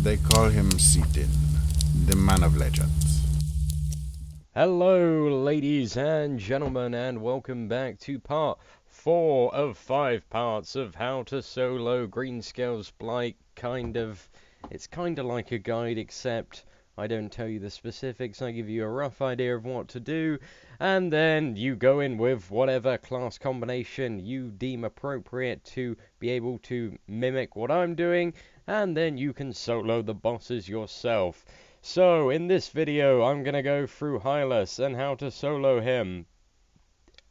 They call him Seatin, the man of legends. Hello, ladies and gentlemen, and welcome back to part 4 of 5 parts of how to solo Greenscale's Blight. It's kind of like a guide, except I don't tell you the specifics. I give you a rough idea of what to do, and then you go in with whatever class combination you deem appropriate to be able to mimic what I'm doing, and then you can solo the bosses yourself. So, in this video, I'm going to go through Hylas and how to solo him.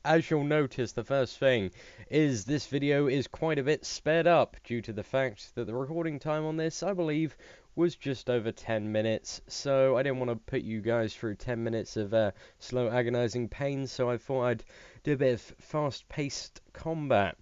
As you'll notice, the first thing is this video is quite a bit sped up due to the fact that the recording time on this, I believe, was just over 10 minutes. So I didn't want to put you guys through 10 minutes of slow agonizing pain, so I thought I'd do a bit of fast-paced combat.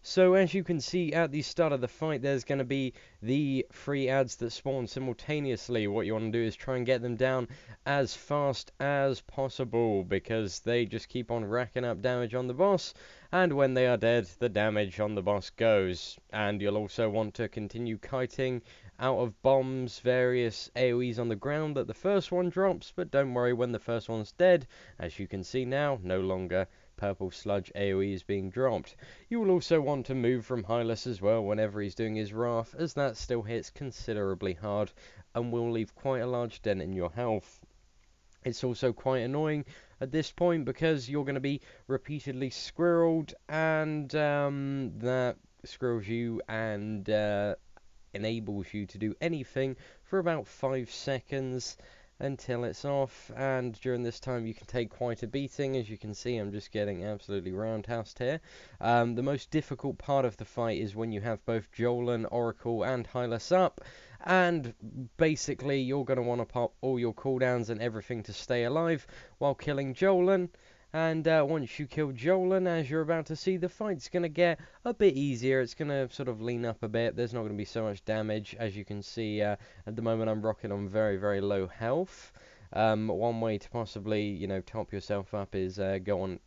So as you can see at the start of the fight, there's going to be the 3 ads that spawn simultaneously. What you want to do is try and get them down as fast as possible, because they just keep on racking up damage on the boss, and when they are dead, the damage on the boss goes. And you'll also want to continue kiting out of bombs, various AoEs on the ground that the first one drops, but don't worry, when the first one's dead, as you can see now, no longer purple sludge AoE is being dropped. You will also want to move from Hylas as well whenever he's doing his Wrath, as that still hits considerably hard and will leave quite a large dent in your health. It's also quite annoying at this point because you're going to be repeatedly squirreled, and that squirrels you and enables you to do anything for about 5 seconds until it's off, and during this time you can take quite a beating. As you can see, I'm just getting absolutely roundhoused here. The most difficult part of the fight is when you have both Jolan, Oracle, and Hylas up, and basically you're going to want to pop all your cooldowns and everything to stay alive while killing Jolan. And once you kill Jolan, as you're about to see, the fight's going to get a bit easier. It's going to sort of lean up a bit. There's not going to be so much damage. As you can see, at the moment I'm rocking on very, very low health. One way to possibly, top yourself up is go on,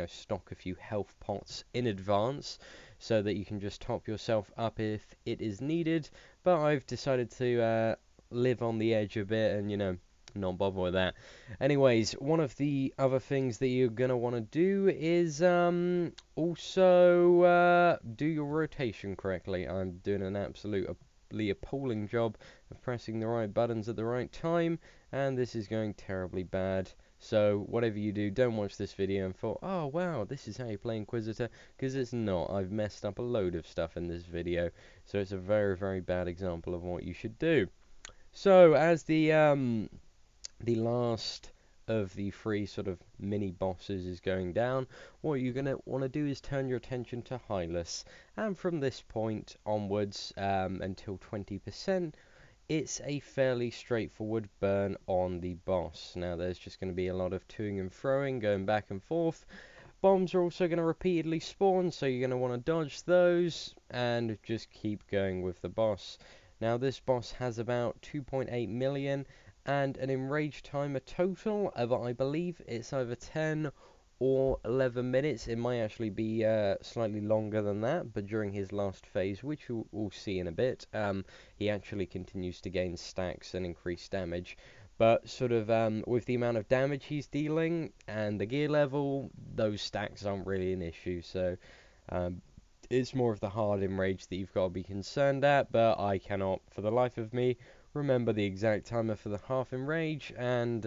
stock a few health pots in advance, so that you can just top yourself up if it is needed. But I've decided to live on the edge a bit and, not bother with that. Anyways, one of the other things that you're going to want to do is also do your rotation correctly. I'm doing an absolutely appalling job of pressing the right buttons at the right time, and this is going terribly bad. So whatever you do, don't watch this video and thought, oh wow, this is how you play Inquisitor, because it's not. I've messed up a load of stuff in this video, so it's a very, very bad example of what you should do. So as the last of the 3 sort of mini bosses is going down, what you're going to want to do is turn your attention to Hylas, and from this point onwards until 20%, it's a fairly straightforward burn on the boss. Now there's just going to be a lot of toing and froing, going back and forth. Bombs are also going to repeatedly spawn, so you're going to want to dodge those and just keep going with the boss. Now this boss has about 2.8 million and an enrage time a total of, I believe it's either 10 or 11 minutes. It might actually be slightly longer than that, but during his last phase, which we'll see in a bit, he actually continues to gain stacks and increase damage. But sort of with the amount of damage he's dealing and the gear level, those stacks aren't really an issue. So it's more of the hard enrage that you've got to be concerned at, but I cannot, for the life of me, remember the exact timer for the half enrage, and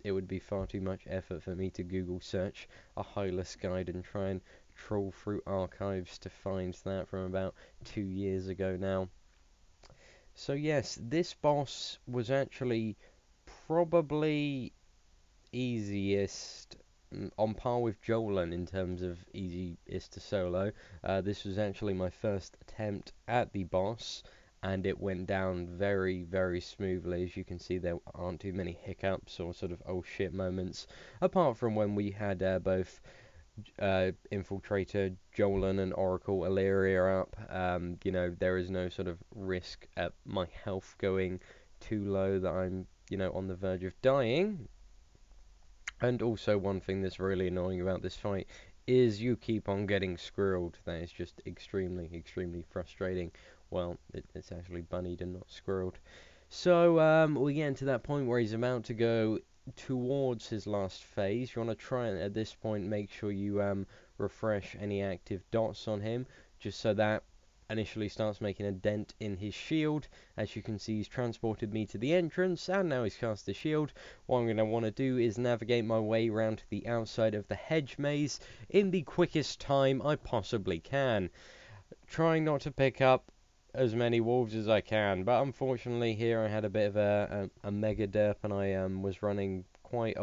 it would be far too much effort for me to Google search a Hylas guide and try and troll through archives to find that from about 2 years ago now. So yes, this boss was actually probably easiest, on par with Jolan in terms of easiest to solo. This was actually my first attempt at the boss, and it went down very, very smoothly. As you can see, there aren't too many hiccups or sort of oh shit moments, apart from when we had both Infiltrator, Jolan, and Oracle Illyria up. There is no sort of risk at my health going too low that I'm, on the verge of dying. And also, one thing that's really annoying about this fight is you keep on getting squirreled. That is just extremely, extremely frustrating. Well, it's actually bunnied and not squirreled. So we get into that point where he's about to go towards his last phase. You want to try and at this point make sure you refresh any active dots on him, just so that initially starts making a dent in his shield. As you can see, he's transported me to the entrance, and now he's cast the shield. What I'm going to want to do is navigate my way around to the outside of the hedge maze in the quickest time I possibly can, trying not to pick up as many wolves as I can. But unfortunately here I had a bit of a mega derp, and I was running quite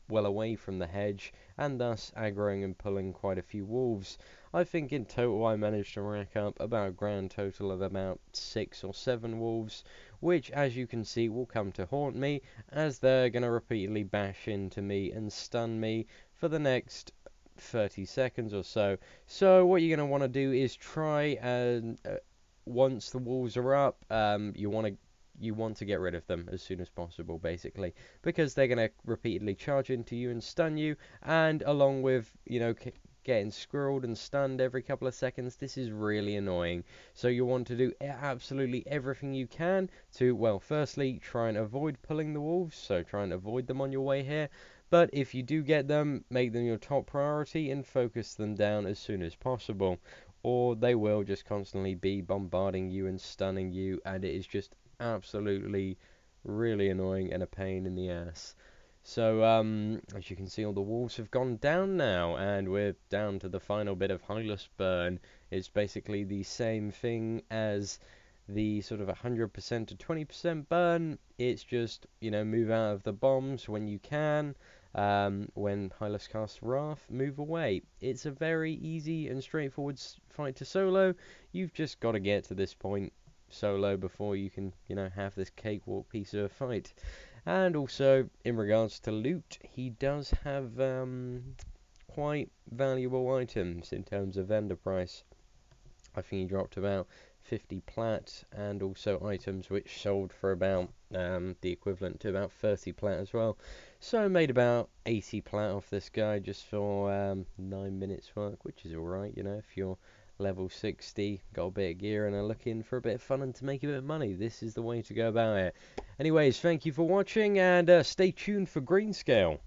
well away from the hedge, and thus aggroing and pulling quite a few wolves. I think in total I managed to rack up about a grand total of about 6 or 7 wolves, which as you can see will come to haunt me, as they're going to repeatedly bash into me and stun me for the next 30 seconds or so. So what you're going to want to do is try and once the wolves are up, you want to get rid of them as soon as possible, basically, because they're going to repeatedly charge into you and stun you, and along with, getting squirreled and stunned every couple of seconds, this is really annoying. So you want to do absolutely everything you can to, well, firstly, try and avoid pulling the wolves, so try and avoid them on your way here. But if you do get them, make them your top priority and focus them down as soon as possible, or they will just constantly be bombarding you and stunning you, and it is just absolutely really annoying and a pain in the ass. So, as you can see, all the wolves have gone down now, and we're down to the final bit of Hylas burn. It's basically the same thing as the sort of 100% to 20% burn. It's just, move out of the bombs when you can. When Hylas casts Wrath, move away. It's a very easy and straightforward fight to solo. You've just got to get to this point solo before you can, have this cakewalk piece of a fight. And also, in regards to loot, he does have quite valuable items in terms of vendor price. I think he dropped about 50 plat, and also items which sold for about the equivalent to about 30 plat as well. So I made about 80 plat off this guy just for 9 minutes work, which is alright, if you're level 60, got a bit of gear and are looking for a bit of fun and to make a bit of money, this is the way to go about it. Anyways, thank you for watching, and stay tuned for Greenscale.